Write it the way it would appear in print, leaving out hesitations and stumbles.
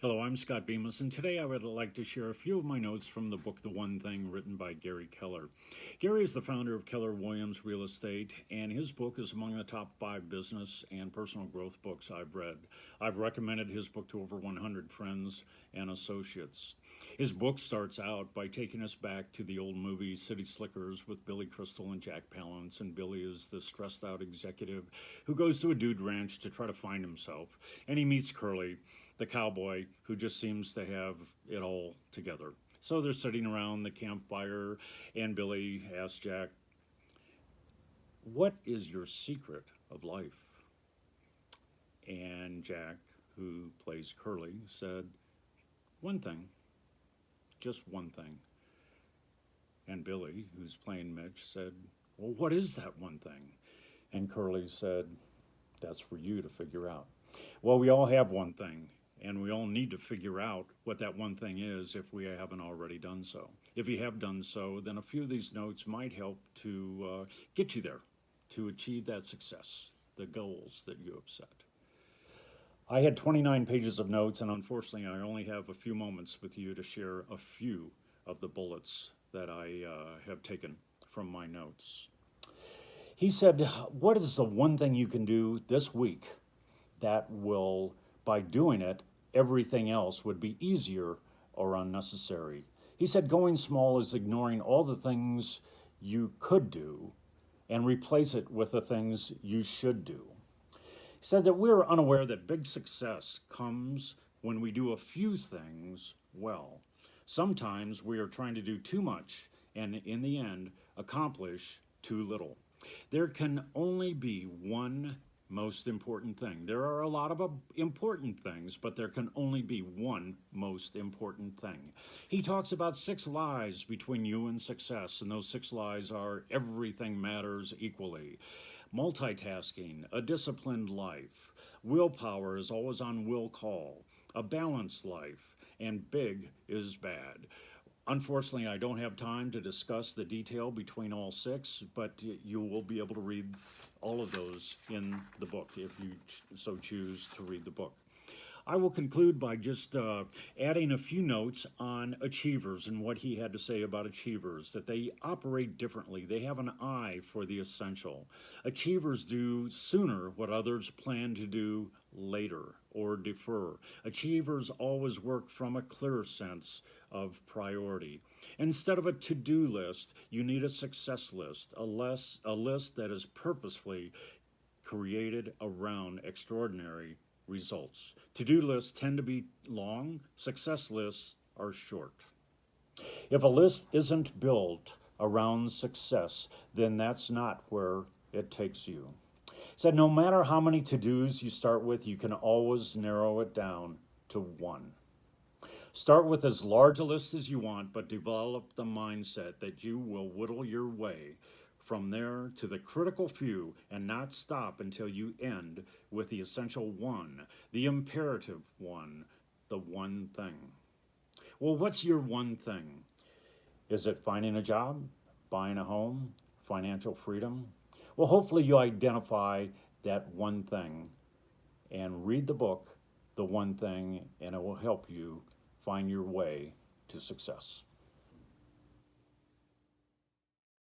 Hello, I'm Scott Bemis, and today I would like to share a few of my notes from the book The One Thing, written by Gary Keller. Gary is the founder of Keller Williams Real Estate, and his book is among the top 5 business and personal growth books I've read. I've recommended his book to over 100 friends and associates. His book starts out by taking us back to the old movie City Slickers with Billy Crystal and Jack Palance, and Billy is the stressed out executive who goes to a dude ranch to try to find himself, and he meets Curly, the cowboy who just seems to have it all together. So they're sitting around the campfire, and Billy asks Jack, "What is your secret of life?" And Jack, who plays Curly, said, "One thing, just one thing." And Billy, who's playing Mitch, said, "Well, what is that one thing?" And Curly said, "That's for you to figure out." Well, we all have one thing, and we all need to figure out what that one thing is if we haven't already done so. If you have done so, then a few of these notes might help to get you there, to achieve that success, the goals that you have set. I had 29 pages of notes, and unfortunately, I only have a few moments with you to share a few of the bullets that I have taken from my notes. He said, "What is the one thing you can do this week that will, by doing it, everything else would be easier or unnecessary?" He said, "Going small is ignoring all the things you could do and replace it with the things you should do." He said that we're unaware that big success comes when we do a few things well. Sometimes we are trying to do too much and, in the end, accomplish too little. There can only be one most important thing. There are a lot of important things, but there can only be one most important thing. He talks about 6 lies between you and success, and those 6 lies are: everything matters equally, multitasking, a disciplined life, willpower is always on will call, a balanced life, and big is bad. Unfortunately, I don't have time to discuss the detail between all 6, but you will be able to read all of those in the book if you so choose to read the book. I will conclude by just adding a few notes on achievers and what he had to say about achievers, that they operate differently. They have an eye for the essential. Achievers do sooner what others plan to do later or defer. Achievers always work from a clear sense of priority. Instead of a to-do list, you need a success list, a list that is purposefully created around extraordinary results. To-do lists tend to be long, success lists are short. If a list isn't built around success, then that's not where it takes you. Said no matter how many to-dos you start with, you can always narrow it down to one. Start with as large a list as you want, but develop the mindset that you will whittle your way from there to the critical few and not stop until you end with the essential one, the imperative one, the one thing. Well, what's your one thing? Is it finding a job, buying a home, financial freedom? Well, hopefully you identify that one thing and read the book, The One Thing, and it will help you find your way to success.